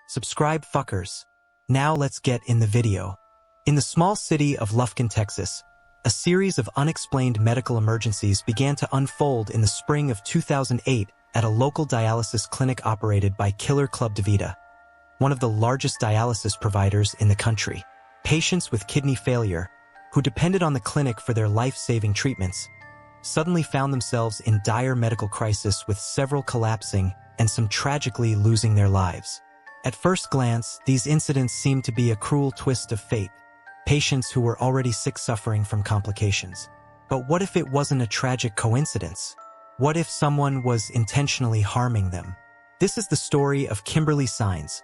Subscribe, fuckers. Now let's get in the video. In the small city of Lufkin, Texas, a series of unexplained medical emergencies began to unfold in the spring of 2008 at a local dialysis clinic operated by Killer Club DaVita, one of the largest dialysis providers in the country. Patients with kidney failure, who depended on the clinic for their life-saving treatments, suddenly found themselves in dire medical crisis, with several collapsing and some tragically losing their lives. At first glance, these incidents seemed to be a cruel twist of fate, patients who were already sick suffering from complications. But what if it wasn't a tragic coincidence? What if someone was intentionally harming them? This is the story of Kimberly Saenz,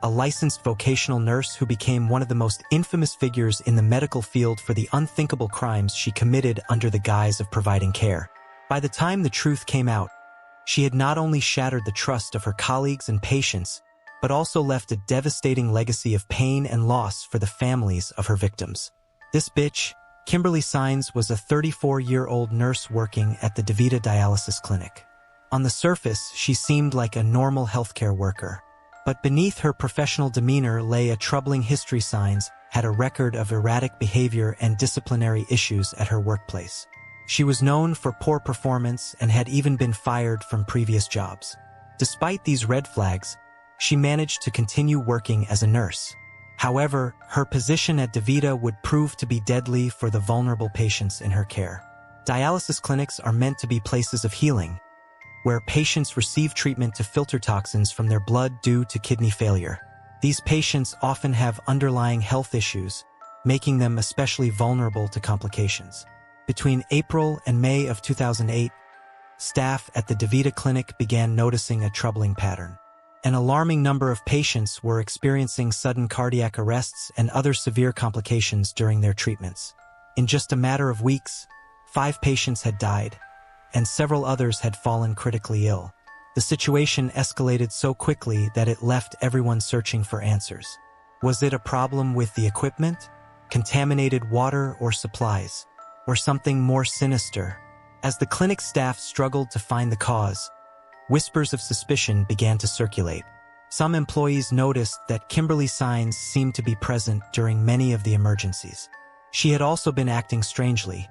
a licensed vocational nurse who became one of the most infamous figures in the medical field for the unthinkable crimes she committed under the guise of providing care. By the time the truth came out, she had not only shattered the trust of her colleagues and patients, but also left a devastating legacy of pain and loss for the families of her victims. This bitch, Kimberly Saenz, was a 34-year-old nurse working at the DaVita dialysis clinic. On the surface, she seemed like a normal healthcare worker. But beneath her professional demeanor lay a troubling history. Saenz had a record of erratic behavior and disciplinary issues at her workplace. She was known for poor performance and had even been fired from previous jobs. Despite these red flags, she managed to continue working as a nurse. However, her position at DaVita would prove to be deadly for the vulnerable patients in her care. Dialysis clinics are meant to be places of healing, where patients receive treatment to filter toxins from their blood due to kidney failure. These patients often have underlying health issues, making them especially vulnerable to complications. Between April and May of 2008, staff at the DaVita clinic began noticing a troubling pattern. An alarming number of patients were experiencing sudden cardiac arrests and other severe complications during their treatments. In just a matter of weeks, 5 patients had died, and several others had fallen critically ill. The situation escalated so quickly that it left everyone searching for answers. Was it a problem with the equipment, contaminated water or supplies, or something more sinister? As the clinic staff struggled to find the cause, whispers of suspicion began to circulate. Some employees noticed that Kimberly Saenz seemed to be present during many of the emergencies. She had also been acting strangely.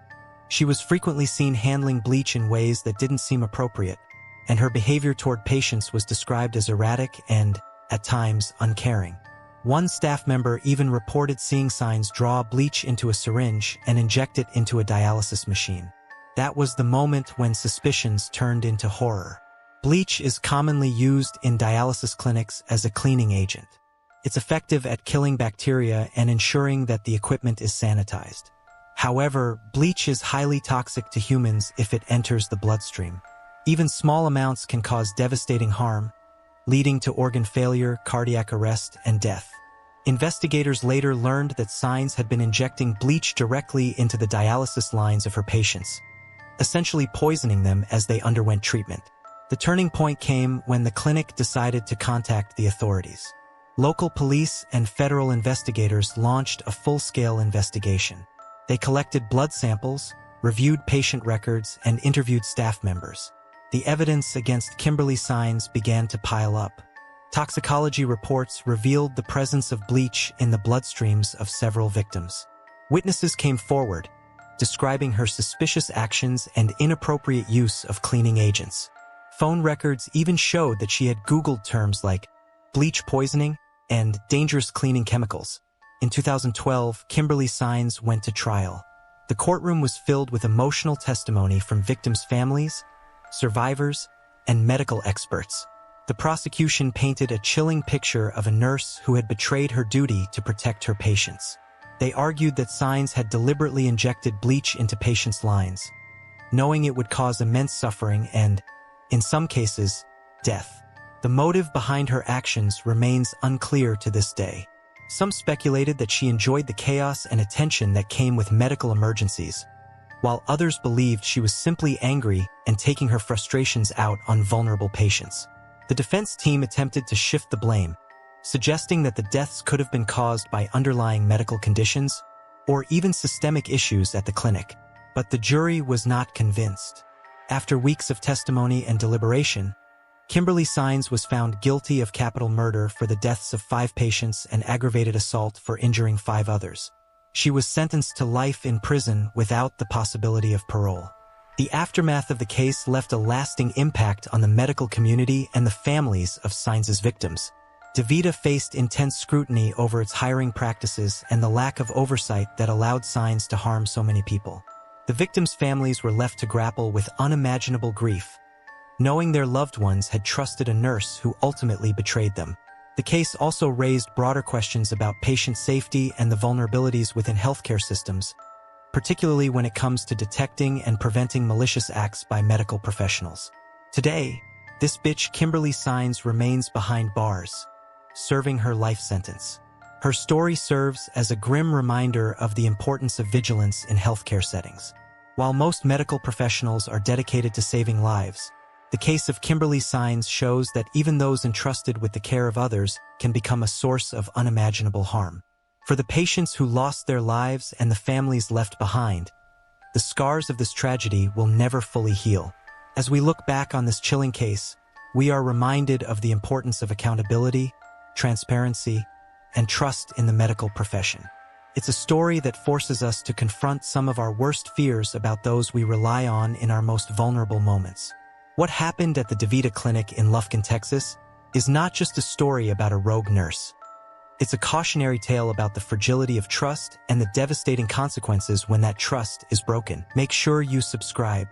She was frequently seen handling bleach in ways that didn't seem appropriate, and her behavior toward patients was described as erratic and, at times, uncaring. One staff member even reported seeing Saenz draw bleach into a syringe and inject it into a dialysis machine. That was the moment when suspicions turned into horror. Bleach is commonly used in dialysis clinics as a cleaning agent. It's effective at killing bacteria and ensuring that the equipment is sanitized. However, bleach is highly toxic to humans if it enters the bloodstream. Even small amounts can cause devastating harm, leading to organ failure, cardiac arrest, and death. Investigators later learned that Saenz had been injecting bleach directly into the dialysis lines of her patients, essentially poisoning them as they underwent treatment. The turning point came when the clinic decided to contact the authorities. Local police and federal investigators launched a full-scale investigation. They collected blood samples, reviewed patient records, and interviewed staff members. The evidence against Kimberly Saenz began to pile up. Toxicology reports revealed the presence of bleach in the bloodstreams of several victims. Witnesses came forward, describing her suspicious actions and inappropriate use of cleaning agents. Phone records even showed that she had Googled terms like bleach poisoning and dangerous cleaning chemicals. In 2012, Kimberly Saenz went to trial. The courtroom was filled with emotional testimony from victims' families, survivors, and medical experts. The prosecution painted a chilling picture of a nurse who had betrayed her duty to protect her patients. They argued that Saenz had deliberately injected bleach into patients' lines, knowing it would cause immense suffering and, in some cases, death. The motive behind her actions remains unclear to this day. Some speculated that she enjoyed the chaos and attention that came with medical emergencies, while others believed she was simply angry and taking her frustrations out on vulnerable patients. The defense team attempted to shift the blame, suggesting that the deaths could have been caused by underlying medical conditions or even systemic issues at the clinic. But the jury was not convinced. After weeks of testimony and deliberation, Kimberly Saenz was found guilty of capital murder for the deaths of 5 patients and aggravated assault for injuring 5 others. She was sentenced to life in prison without the possibility of parole. The aftermath of the case left a lasting impact on the medical community and the families of Saenz's victims. DaVita faced intense scrutiny over its hiring practices and the lack of oversight that allowed Saenz to harm so many people. The victims' families were left to grapple with unimaginable grief, knowing their loved ones had trusted a nurse who ultimately betrayed them. The case also raised broader questions about patient safety and the vulnerabilities within healthcare systems, particularly when it comes to detecting and preventing malicious acts by medical professionals. Today, this bitch Kimberly Saenz remains behind bars, serving her life sentence. Her story serves as a grim reminder of the importance of vigilance in healthcare settings. While most medical professionals are dedicated to saving lives, the case of Kimberly Saenz shows that even those entrusted with the care of others can become a source of unimaginable harm. For the patients who lost their lives and the families left behind, the scars of this tragedy will never fully heal. As we look back on this chilling case, we are reminded of the importance of accountability, transparency, and trust in the medical profession. It's a story that forces us to confront some of our worst fears about those we rely on in our most vulnerable moments. What happened at the DaVita Clinic in Lufkin, Texas, is not just a story about a rogue nurse. It's a cautionary tale about the fragility of trust and the devastating consequences when that trust is broken. Make sure you subscribe